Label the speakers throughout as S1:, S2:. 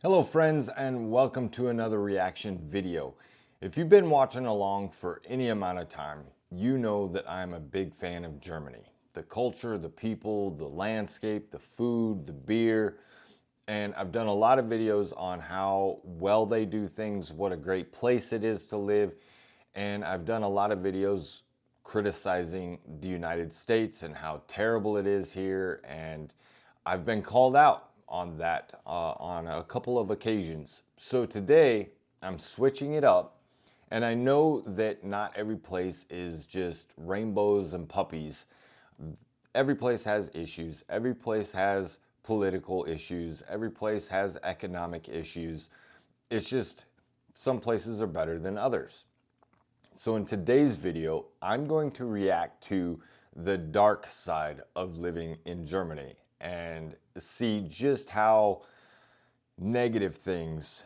S1: Hello friends, and welcome to another reaction video. If you've been watching along for any amount of time, you know that I'm a big fan of Germany. The culture, the people, the landscape, the food, the beer, and I've done a lot of videos on how well they do things, what a great place it is to live, and I've done a lot of videos criticizing the United States and how terrible it is here, and I've been called out on that on a couple of occasions. So today I'm switching it up, and I know that not every place is just rainbows and puppies. Every place has issues. Every place has political issues. Every place has economic issues. It's just some places are better than others. So in today's video, I'm going to react to the dark side of living in Germany and see just how negative things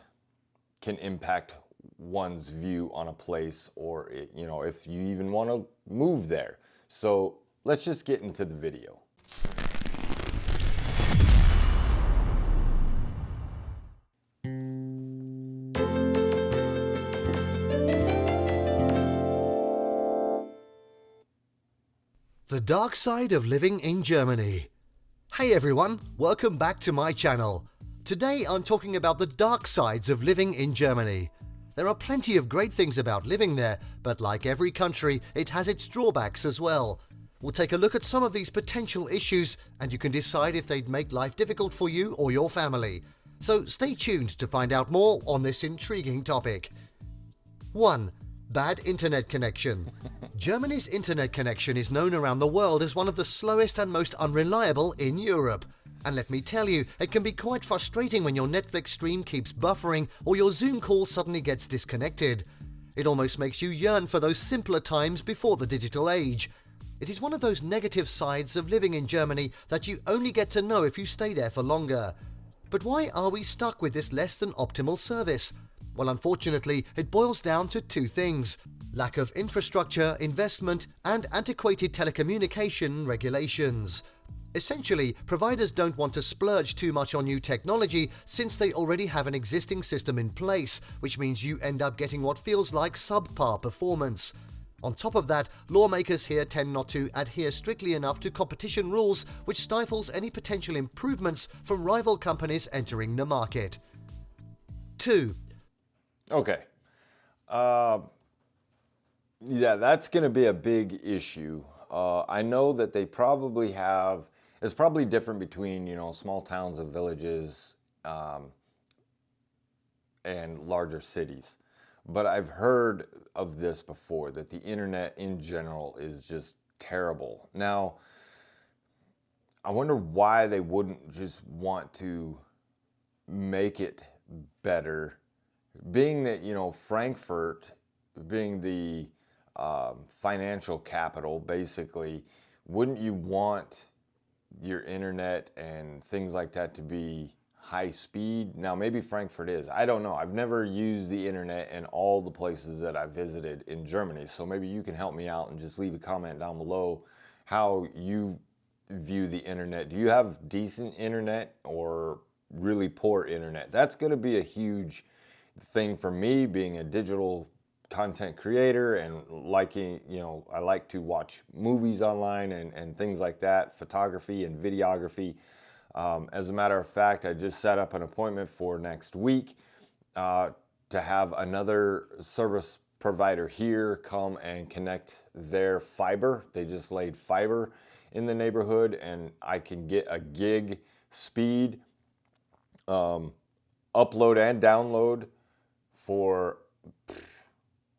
S1: can impact one's view on a place, or if you even want to move there. So let's just get into the video.
S2: The dark side of living in Germany. Hey everyone, welcome back to my channel. Today I'm talking about the dark sides of living in Germany. There are plenty of great things about living there, but like every country, it has its drawbacks as well. We'll take a look at some of these potential issues, and you can decide if they'd make life difficult for you or your family. So stay tuned to find out more on this intriguing topic. 1. Bad internet connection. Germany's internet connection is known around the world as one of the slowest and most unreliable in Europe. And let me tell you, it can be quite frustrating when your Netflix stream keeps buffering or your Zoom call suddenly gets disconnected. It almost makes you yearn for those simpler times before the digital age. It is one of those negative sides of living in Germany that you only get to know if you stay there for longer. But why are we stuck with this less than optimal service? Well, unfortunately, it boils down to two things: lack of infrastructure, investment, and antiquated telecommunication regulations. Essentially, providers don't want to splurge too much on new technology since they already have an existing system in place, which means you end up getting what feels like subpar performance. On top of that, lawmakers here tend not to adhere strictly enough to competition rules, which stifles any potential improvements from rival companies entering the market. 2.
S1: Okay. Yeah, that's going to be a big issue. I know that they probably have, it's probably different between, small towns and villages and larger cities. But I've heard of this before, that the internet in general is just terrible. Now, I wonder why they wouldn't just want to make it better. Being that, Frankfurt, being the financial capital, basically, wouldn't you want your internet and things like that to be high speed? Now, maybe Frankfurt is. I don't know. I've never used the internet in all the places that I've visited in Germany, so maybe you can help me out and just leave a comment down below how you view the internet. Do you have decent internet or really poor internet? That's going to be a huge thing for me, being a digital content creator and liking, I like to watch movies online and things like that, photography and videography. As a matter of fact, I just set up an appointment for next week to have another service provider here come and connect their fiber. They just laid fiber in the neighborhood, and I can get a gig speed, upload and download for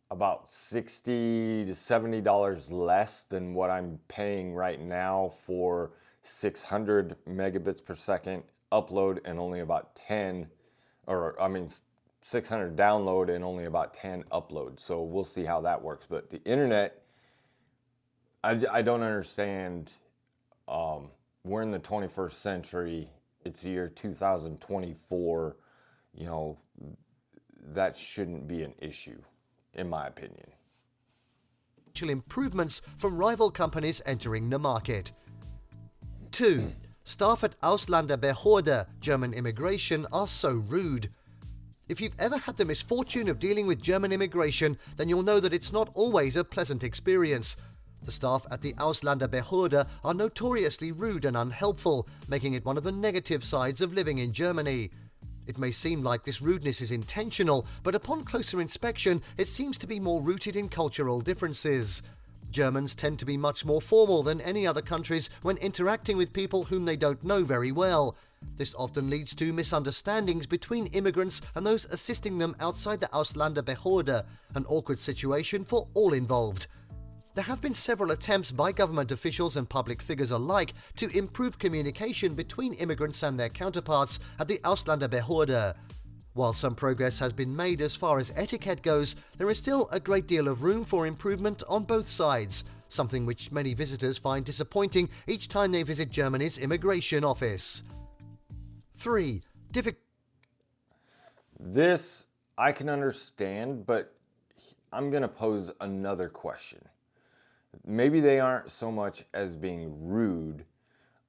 S1: about $60 to $70 less than what I'm paying right now for 600 megabits per second upload and only about 600 download and only about 10 upload. So we'll see how that works. But the internet, I don't understand. We're in the 21st century. It's the year 2024. That shouldn't be an issue, in my opinion.
S2: Improvements from rival companies entering the market. 2. Staff at Ausländerbehörde, German immigration, are so rude. If you've ever had the misfortune of dealing with German immigration, then you'll know that it's not always a pleasant experience. The staff at the Ausländerbehörde are notoriously rude and unhelpful, making it one of the negative sides of living in Germany. It may seem like this rudeness is intentional, but upon closer inspection, it seems to be more rooted in cultural differences. Germans tend to be much more formal than any other countries when interacting with people whom they don't know very well. This often leads to misunderstandings between immigrants and those assisting them outside the Ausländerbehörde, an awkward situation for all involved. There have been several attempts by government officials and public figures alike to improve communication between immigrants and their counterparts at the Ausländerbehörde. While some progress has been made as far as etiquette goes, there is still a great deal of room for improvement on both sides, something which many visitors find disappointing each time they visit Germany's immigration office. 3.
S1: This I can understand, but I'm going to pose another question. Maybe they aren't so much as being rude,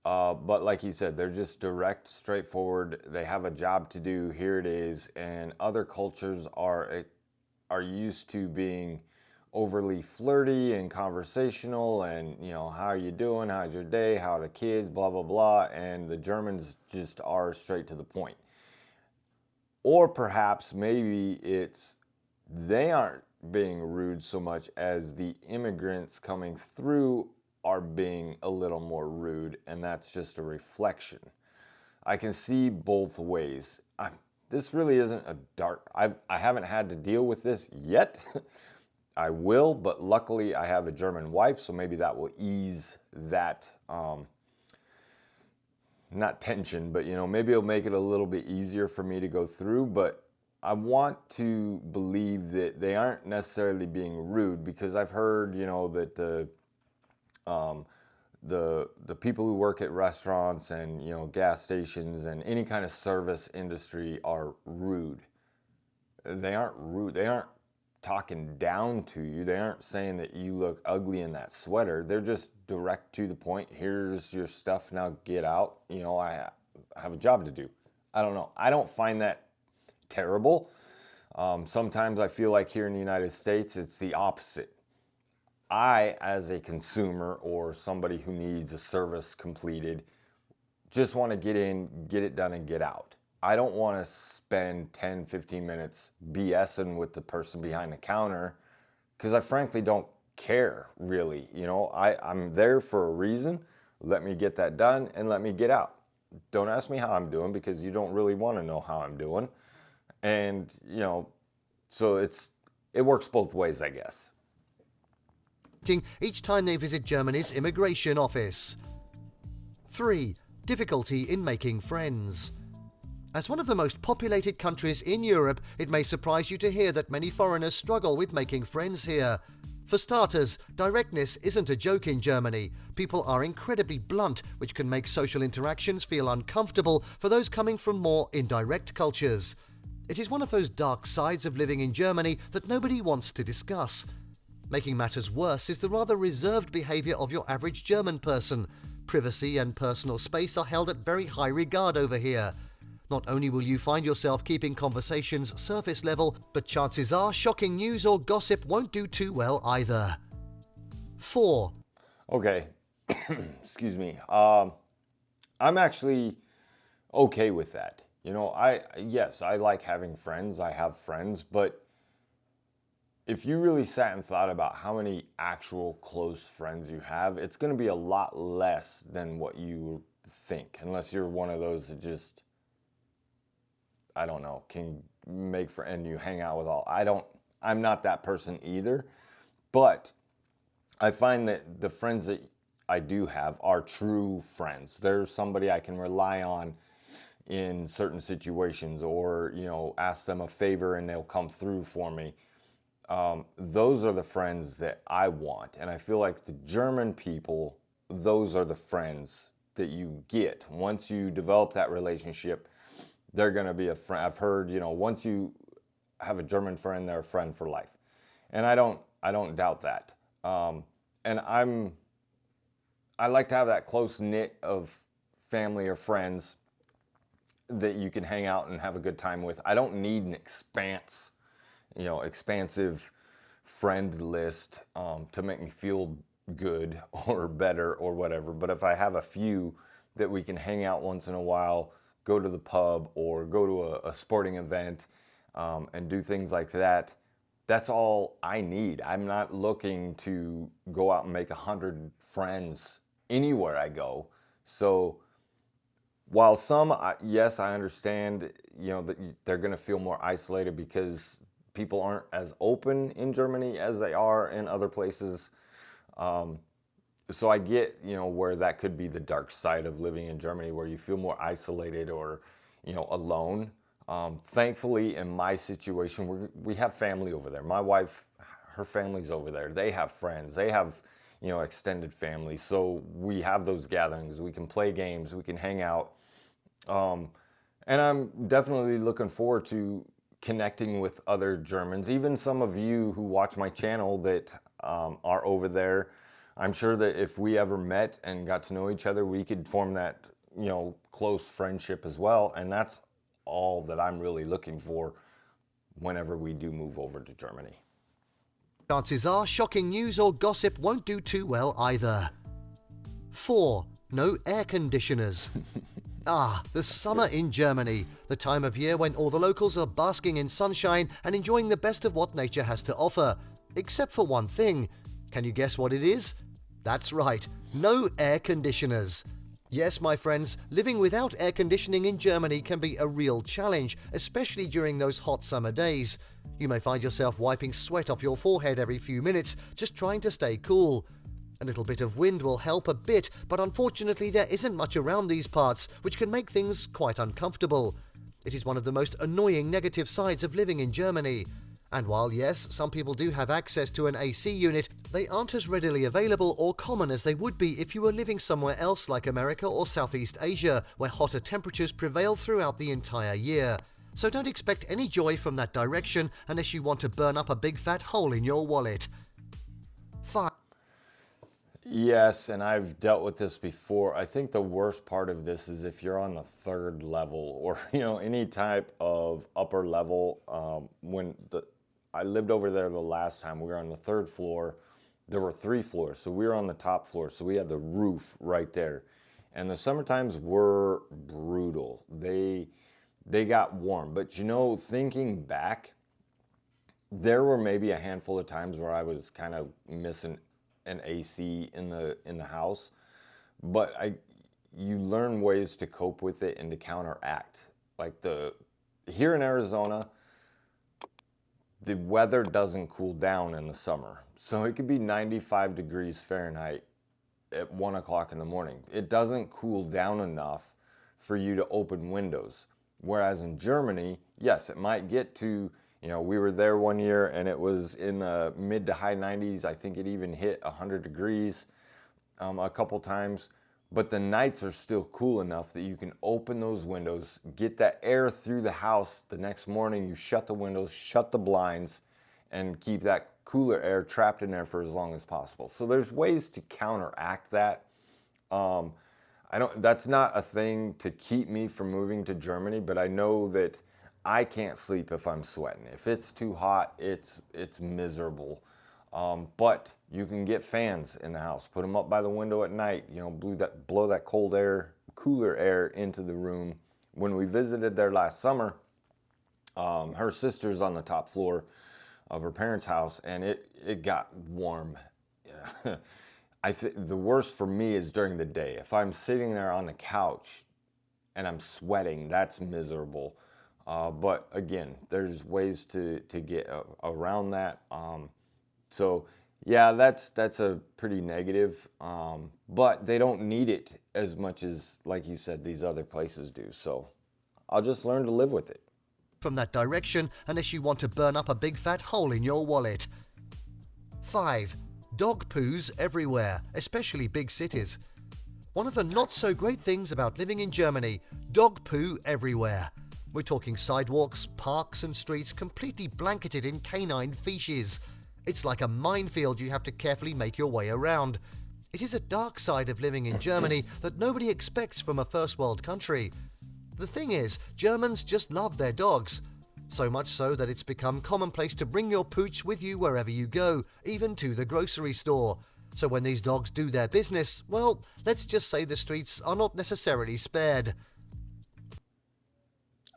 S1: but like you said, they're just direct, straightforward. They have a job to do. Here it is. And other cultures are used to being overly flirty and conversational, and how are you doing? How's your day? How are the kids? Blah blah blah. And the Germans just are straight to the point. Or perhaps maybe it's they aren't being rude so much as the immigrants coming through are being a little more rude, and that's just a reflection. I can see both ways. This really isn't a dark... I haven't had to deal with this yet. I will, but luckily I have a German wife, so maybe that will ease that, not tension, but maybe it'll make it a little bit easier for me to go through. But I want to believe that they aren't necessarily being rude, because I've heard, that the people who work at restaurants and gas stations and any kind of service industry are rude. They aren't rude. They aren't talking down to you. They aren't saying that you look ugly in that sweater. They're just direct to the point. Here's your stuff, now get out. I have a job to do. I don't know. I don't find that terrible. Sometimes I feel like here in the United States, it's the opposite. I, as a consumer or somebody who needs a service completed, just want to get in, get it done, and get out. I don't want to spend 10, 15 minutes BSing with the person behind the counter, because I frankly don't care, really. I'm there for a reason. Let me get that done and let me get out. Don't ask me how I'm doing, because you don't really want to know how I'm doing. And, so it works both ways, I guess.
S2: Each time they visit Germany's immigration office. 3. Difficulty in making friends. As one of the most populated countries in Europe, it may surprise you to hear that many foreigners struggle with making friends here. For starters, directness isn't a joke in Germany. People are incredibly blunt, which can make social interactions feel uncomfortable for those coming from more indirect cultures. It is one of those dark sides of living in Germany that nobody wants to discuss. Making matters worse is the rather reserved behavior of your average German person. Privacy and personal space are held at very high regard over here. Not only will you find yourself keeping conversations surface level, but chances are shocking news or gossip won't do too well either. 4.
S1: Okay, excuse me. I'm actually okay with that. Yes, I like having friends. I have friends, but if you really sat and thought about how many actual close friends you have, it's going to be a lot less than what you think, unless you're one of those that just, I don't know, can make friends and you hang out with all. I'm not that person either, but I find that the friends that I do have are true friends. They're somebody I can rely on in certain situations, or ask them a favor and they'll come through for me. Those are the friends that I want, and I feel like the German people, those are the friends that you get. Once you develop that relationship, they're going to be a friend. I've heard, once you have a German friend, they're a friend for life, and I don't doubt that. And I like to have that close knit of family or friends that you can hang out and have a good time with. I don't need an expansive friend list to make me feel good or better or whatever. But if I have a few that we can hang out once in a while, go to the pub or go to a sporting event and do things like that, that's all I need. I'm not looking to go out and make 100 friends anywhere I go. So while some, yes, I understand, that they're going to feel more isolated because people aren't as open in Germany as they are in other places. So I get, where that could be the dark side of living in Germany, where you feel more isolated or, alone. Thankfully, in my situation, we have family over there. My wife, her family's over there. They have friends. They have, extended family. So we have those gatherings. We can play games. We can hang out. And I'm definitely looking forward to connecting with other Germans, even some of you who watch my channel that are over there. I'm sure that if we ever met and got to know each other, we could form that, close friendship as well. And that's all that I'm really looking for whenever we do move over to Germany.
S2: Chances are shocking news or gossip won't do too well either. 4. No air conditioners. The summer in Germany, the time of year when all the locals are basking in sunshine and enjoying the best of what nature has to offer. Except for one thing. Can you guess what it is? That's right, no air conditioners. Yes, my friends, living without air conditioning in Germany can be a real challenge, especially during those hot summer days. You may find yourself wiping sweat off your forehead every few minutes, just trying to stay cool. A little bit of wind will help a bit, but unfortunately there isn't much around these parts, which can make things quite uncomfortable. It is one of the most annoying negative sides of living in Germany. And while yes, some people do have access to an AC unit, they aren't as readily available or common as they would be if you were living somewhere else like America or Southeast Asia, where hotter temperatures prevail throughout the entire year. So don't expect any joy from that direction unless you want to burn up a big fat hole in your wallet. 5.
S1: Yes, and I've dealt with this before. I think the worst part of this is if you're on the third level or, any type of upper level. I lived over there the last time. We were on the third floor. There were 3 floors, so we were on the top floor. So we had the roof right there. And the summer times were brutal. They got warm. But thinking back, there were maybe a handful of times where I was kind of missing an AC in the house. But you learn ways to cope with it and to counteract. Like here in Arizona, the weather doesn't cool down in the summer. So it could be 95 degrees Fahrenheit at 1 o'clock in the morning. It doesn't cool down enough for you to open windows. Whereas in Germany, yes, it might get to, we were there one year and it was in the mid to high 90s. I think it even hit 100 degrees a couple times. But the nights are still cool enough that you can open those windows, get that air through the house. The next morning, you shut the windows, shut the blinds, and keep that cooler air trapped in there for as long as possible. So there's ways to counteract that. That's not a thing to keep me from moving to Germany, but I know that I can't sleep if I'm sweating. If it's too hot, it's miserable. But you can get fans in the house, put them up by the window at night, blow that cooler air into the room. When we visited there last summer, her sister's on the top floor of her parents' house, and it got warm. Yeah. I think the worst for me is during the day. If I'm sitting there on the couch and I'm sweating, that's miserable. But again, there's ways to get around that. So yeah, that's a pretty negative, but they don't need it as much as, like you said, these other places do. So I'll just learn to live with it.
S2: From that direction unless you want to burn up a big fat hole in your wallet. 5. Dog poos everywhere, especially big cities. One of the not so great things about living in Germany, dog poo everywhere. We're talking sidewalks, parks and streets completely blanketed in canine feces. It's like a minefield you have to carefully make your way around. It is a dark side of living in Germany that nobody expects from a first world country. The thing is, Germans just love their dogs. So much so that it's become commonplace to bring your pooch with you wherever you go, even to the grocery store. So when these dogs do their business, well, let's just say the streets are not necessarily spared.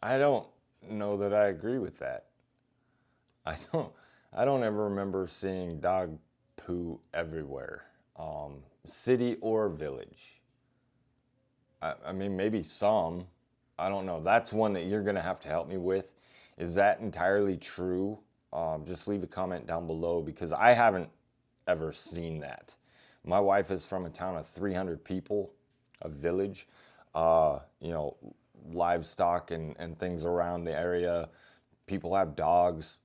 S1: I don't know that I agree with that. I don't ever remember seeing dog poo everywhere, city or village. I mean, maybe some. I don't know. That's one that you're going to have to help me with. Is that entirely true? Just leave a comment down below because I haven't ever seen that. My wife is from a town of 300 people, a village. You know, livestock and things around the area. People have dogs.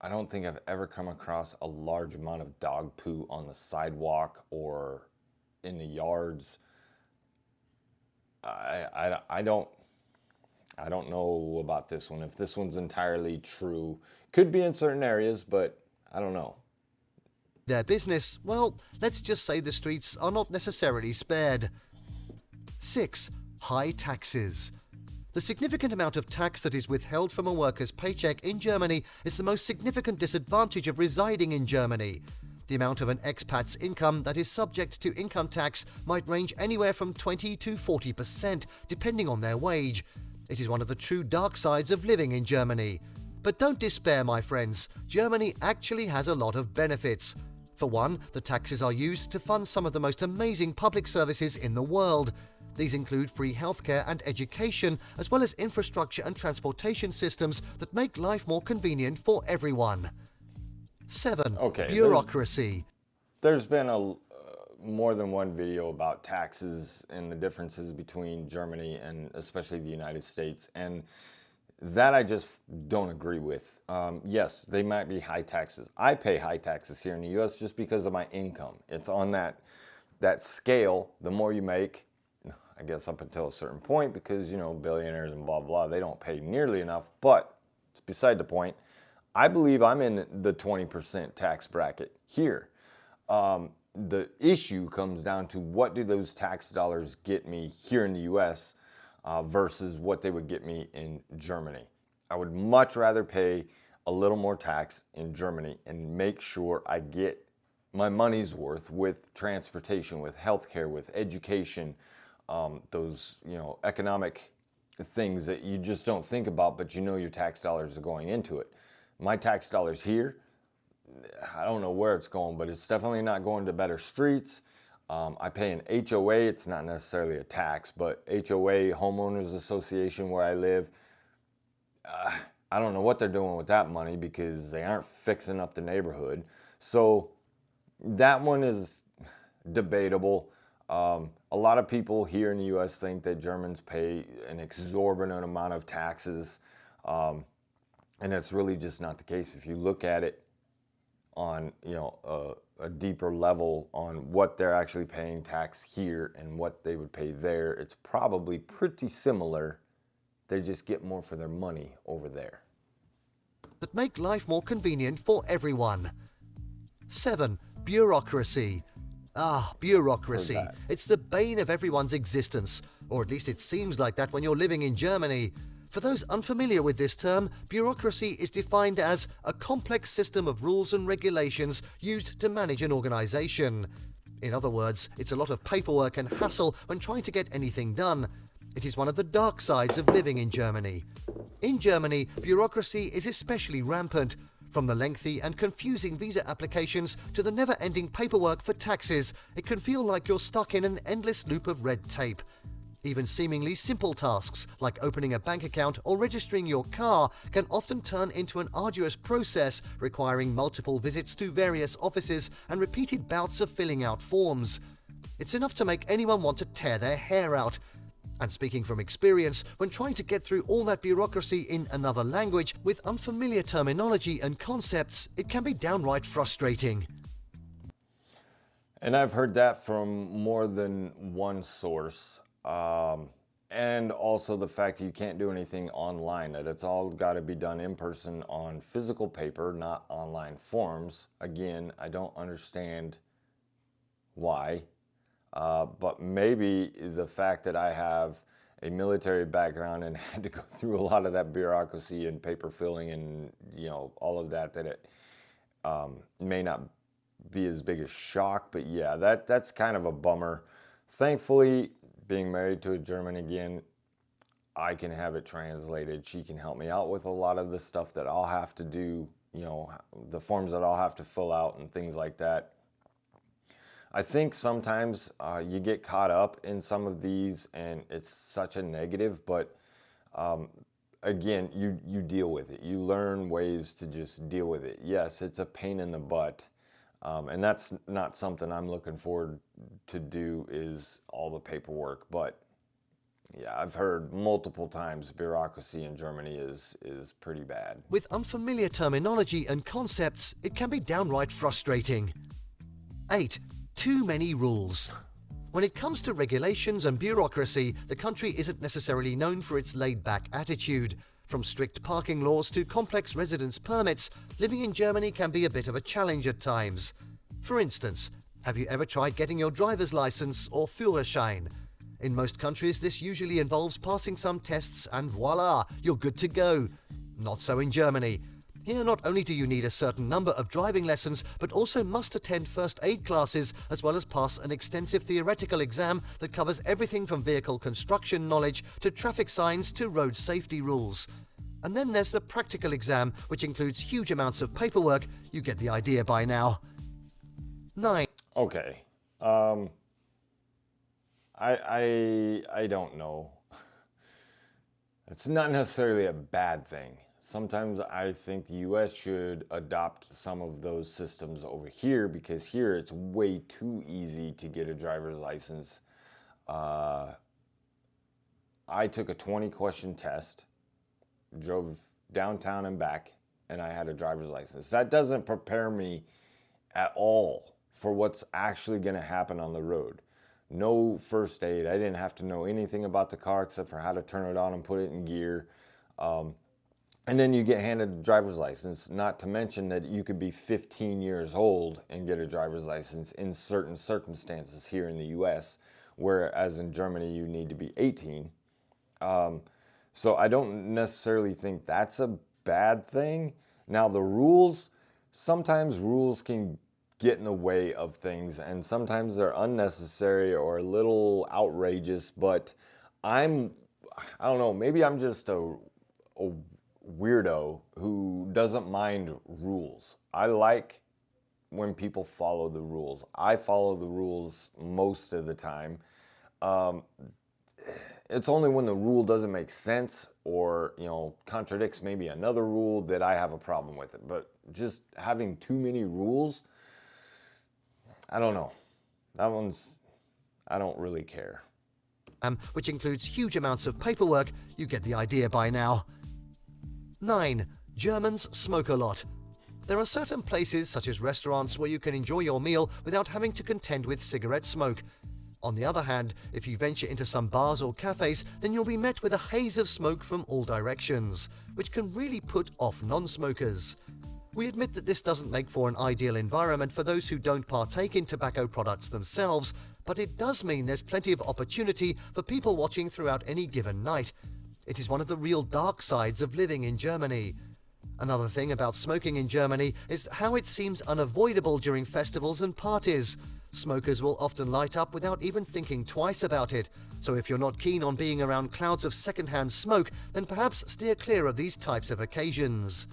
S1: I don't think I've ever come across a large amount of dog poo on the sidewalk or in the yards. I don't know about this one. If this one's entirely true, could be in certain areas, but I don't know.
S2: Their business, well, let's just say the streets are not necessarily spared. 6. High taxes. The significant amount of tax that is withheld from a worker's paycheck in Germany is the most significant disadvantage of residing in Germany. The amount of an expat's income that is subject to income tax might range anywhere from 20 to 40%, depending on their wage. It is one of the true dark sides of living in Germany. But don't despair, my friends. Germany actually has a lot of benefits. For one, the taxes are used to fund some of the most amazing public services in the world. These include free healthcare and education, as well as infrastructure and transportation systems that make life more convenient for everyone. 7.
S1: Okay,
S2: Bureaucracy.
S1: There's been more than one video about taxes and the differences between Germany and especially the United States, and that I just don't agree with. Yes, they might be high taxes. I pay high taxes here in the U.S. just because of my income. It's on that scale. The more you make, I guess up until a certain point, because, you know, billionaires and blah, blah, they don't pay nearly enough, but it's beside the point. I believe I'm in the 20% tax bracket here. The issue comes down to what do those tax dollars get me here in the U.S. Versus what they would get me in Germany. I would much rather pay a little more tax in Germany and make sure I get my money's worth with transportation, with healthcare, with education, those, you know, economic things that you just don't think about, but you know your tax dollars are going into it. My tax dollars here, I don't know where it's going, but it's definitely not going to better streets. I pay an HOA. It's not necessarily a tax, but HOA, Homeowners Association, where I live. I don't know what they're doing with that money because they aren't fixing up the neighborhood. So that one is debatable. A lot of people here in the U.S. think that Germans pay an exorbitant amount of taxes, and it's really just not the case. If you look at it on, you know, a deeper level on what they're actually paying tax here and what they would pay there, it's probably pretty similar. They just get more for their money over there.
S2: That make life more convenient for everyone. 7. Bureaucracy. Bureaucracy. It's the bane of everyone's existence, or at least it seems like that when you're living in Germany. For those unfamiliar with this term, bureaucracy is defined as a complex system of rules and regulations used to manage an organization. In other words, it's a lot of paperwork and hassle when trying to get anything done. It is one of the dark sides of living in Germany. In Germany, bureaucracy is especially rampant. From the lengthy and confusing visa applications to the never-ending paperwork for taxes, it can feel like you're stuck in an endless loop of red tape. Even seemingly simple tasks, like opening a bank account or registering your car, can often turn into an arduous process requiring multiple visits to various offices and repeated bouts of filling out forms. It's enough to make anyone want to tear their hair out. And speaking from experience, when trying to get through all that bureaucracy in another language with unfamiliar terminology and concepts, it can be downright frustrating.
S1: And I've heard that from more than one source. And also the fact that you can't do anything online, that it's all got to be done in person on physical paper, not online forms. Again, I don't understand why. But maybe the fact that I have a military background and had to go through a lot of that bureaucracy and paper filling and all of that, that it may not be as big a shock. But yeah, that's kind of a bummer. Thankfully, being married to a German again, I can have it translated. She can help me out with a lot of the stuff that I'll have to do, the forms that I'll have to fill out and things like that. I think sometimes you get caught up in some of these and it's such a negative, but again, you deal with it. You learn ways to just deal with it. Yes, it's a pain in the butt. And that's not something I'm looking forward to do, is all the paperwork. But yeah, I've heard multiple times bureaucracy in Germany is pretty bad.
S2: With unfamiliar terminology and concepts, it can be downright frustrating. 8. Too many rules. When it comes to regulations and bureaucracy, the country isn't necessarily known for its laid-back attitude. From strict parking laws to complex residence permits, living in Germany can be a bit of a challenge at times. For instance, have you ever tried getting your driver's license or Führerschein? In most countries, this usually involves passing some tests and voila, you're good to go. Not so in Germany. Here, not only do you need a certain number of driving lessons, but also must attend first aid classes, as well as pass an extensive theoretical exam that covers everything from vehicle construction knowledge to traffic signs to road safety rules. And then there's the practical exam, which includes huge amounts of paperwork. You get the idea by now. 9.
S1: Okay. I don't know. It's not necessarily a bad thing. Sometimes I think the US should adopt some of those systems over here, because here it's way too easy to get a driver's license. I took a 20-question test, drove downtown and back, and I had a driver's license. That doesn't prepare me at all for what's actually going to happen on the road. No first aid. I didn't have to know anything about the car except for how to turn it on and put it in gear. And then you get handed a driver's license, not to mention that you could be 15 years old and get a driver's license in certain circumstances here in the US, whereas in Germany you need to be 18. So I don't necessarily think that's a bad thing. Now the rules, sometimes rules can get in the way of things, and sometimes they're unnecessary or a little outrageous, but I don't know, maybe I'm just a weirdo who doesn't mind rules. I like when people follow the rules. I follow the rules most of the time. It's only when the rule doesn't make sense or contradicts maybe another rule that I have a problem with it. But just having too many rules, I don't know. I don't really care.
S2: Which includes huge amounts of paperwork. You get the idea by now. 9. Germans smoke a lot. There are certain places, such as restaurants, where you can enjoy your meal without having to contend with cigarette smoke. On the other hand, if you venture into some bars or cafes, then you'll be met with a haze of smoke from all directions, which can really put off non-smokers. We admit that this doesn't make for an ideal environment for those who don't partake in tobacco products themselves, but it does mean there's plenty of opportunity for people watching throughout any given night. It is one of the real dark sides of living in Germany. Another thing about smoking in Germany is how it seems unavoidable during festivals and parties. Smokers will often light up without even thinking twice about it, so if you're not keen on being around clouds of secondhand smoke, then perhaps steer clear of these types of occasions.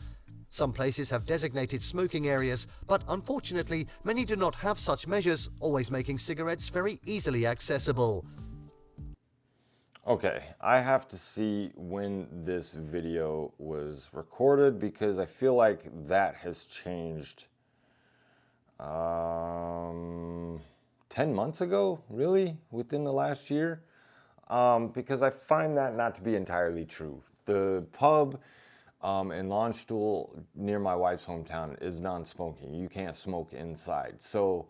S2: Some places have designated smoking areas, but unfortunately, many do not have such measures, always making cigarettes very easily accessible.
S1: Okay, I have to see when this video was recorded, because I feel like that has changed 10 months ago, really, within the last year, because I find that not to be entirely true. The pub and Landstuhl near my wife's hometown is non-smoking. You can't smoke inside. So,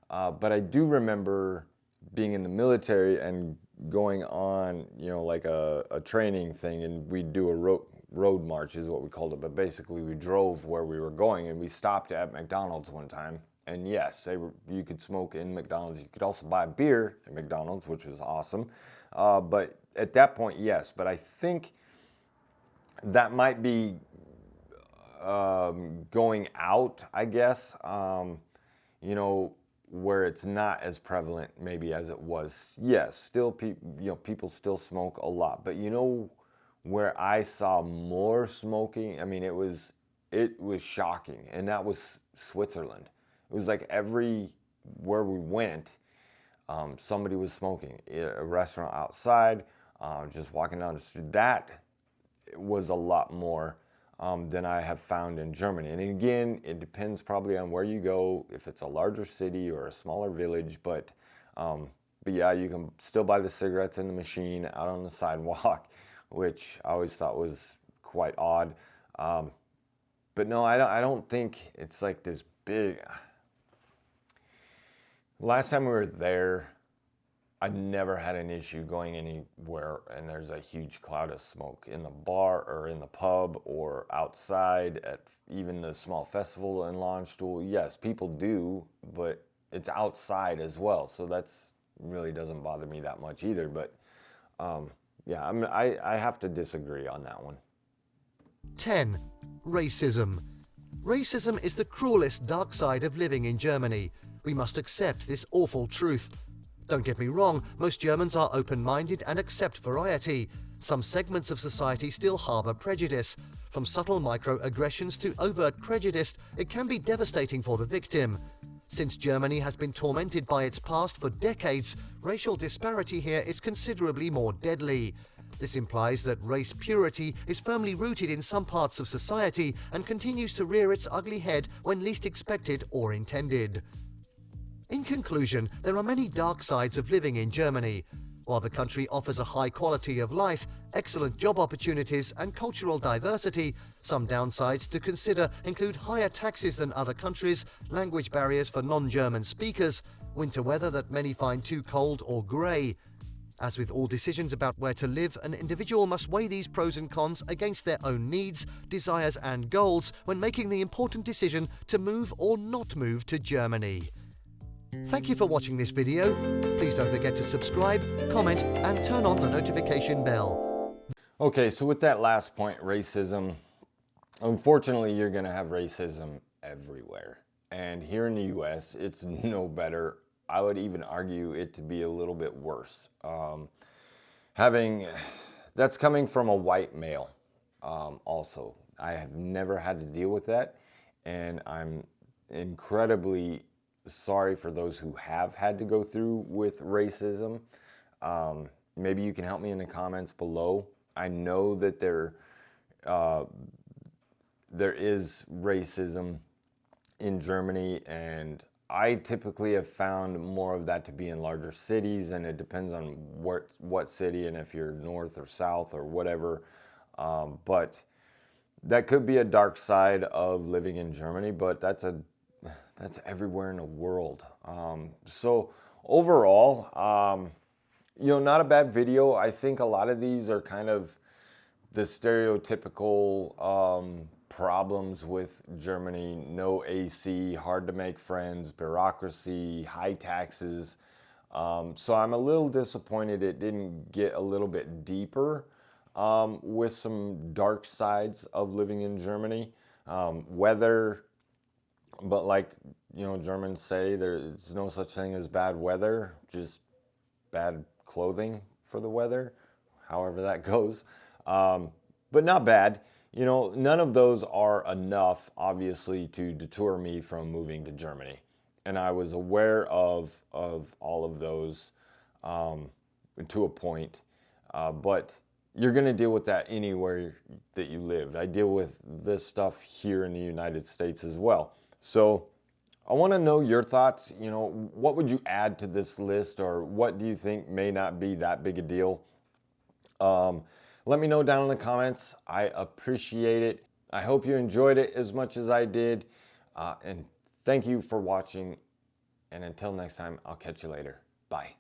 S1: but I do remember being in the military and going on, like a training thing, and we'd do a road march is what we called it, but basically we drove where we were going, and we stopped at McDonald's one time, And yes, you could smoke in McDonald's. You could also buy beer at McDonald's, which was awesome. But at that point, yes. But I think that might be going out, I guess, where it's not as prevalent maybe as it was. Yes, still people still smoke a lot, but where I saw more smoking, I mean, it was shocking, and that was Switzerland. It was like where we went, somebody was smoking. A restaurant outside, just walking down the street. That was a lot more than I have found in Germany. And again, it depends probably on where you go, if it's a larger city or a smaller village. But yeah, you can still buy the cigarettes in the machine out on the sidewalk, which I always thought was quite odd. But no, I don't think it's like this big. Last time we were there, I never had an issue going anywhere and there's a huge cloud of smoke in the bar or in the pub or outside at even the small festival in Landstuhl. Yes, people do, but it's outside as well. So that's really doesn't bother me that much either. But yeah, I have to disagree on that one.
S2: 10. Racism. Racism is the cruelest dark side of living in Germany. We must accept this awful truth. Don't get me wrong, most Germans are open-minded and accept variety. Some segments of society still harbour prejudice. From subtle microaggressions to overt prejudice, it can be devastating for the victim. Since Germany has been tormented by its past for decades, racial disparity here is considerably more deadly. This implies that race purity is firmly rooted in some parts of society and continues to rear its ugly head when least expected or intended. In conclusion, there are many dark sides of living in Germany. While the country offers a high quality of life, excellent job opportunities and cultural diversity, some downsides to consider include higher taxes than other countries, language barriers for non-German speakers, winter weather that many find too cold or grey. As with all decisions about where to live, an individual must weigh these pros and cons against their own needs, desires and goals when making the important decision to move or not move to Germany. Thank you for watching this video. Please don't forget to subscribe, comment and turn on the notification bell.
S1: Okay, so with that last point, racism, unfortunately you're going to have racism everywhere. And here in the US, it's no better. I would even argue it to be a little bit worse. That's coming from a white male also. I have never had to deal with that, and I'm incredibly sorry for those who have had to go through with racism. Maybe you can help me in the comments below. I know that there is racism in Germany, and I typically have found more of that to be in larger cities, and it depends on what city and if you're north or south or whatever. But that could be a dark side of living in Germany, but that's everywhere in the world. So overall, not a bad video. I think a lot of these are kind of the stereotypical problems with Germany: no AC, hard to make friends, bureaucracy, high taxes. So I'm a little disappointed it didn't get a little bit deeper with some dark sides of living in Germany. Weather, but like Germans say, there's no such thing as bad weather, just bad clothing for the weather, however that goes. But not bad. None of those are enough, obviously, to deter me from moving to Germany. And I was aware of all of those to a point. But you're going to deal with that anywhere that you live. I deal with this stuff here in the United States as well. So I want to know your thoughts. What would you add to this list, or what do you think may not be that big a deal? Let me know down in the comments. I appreciate it. I hope you enjoyed it as much as I did. And thank you for watching. And until next time, I'll catch you later. Bye.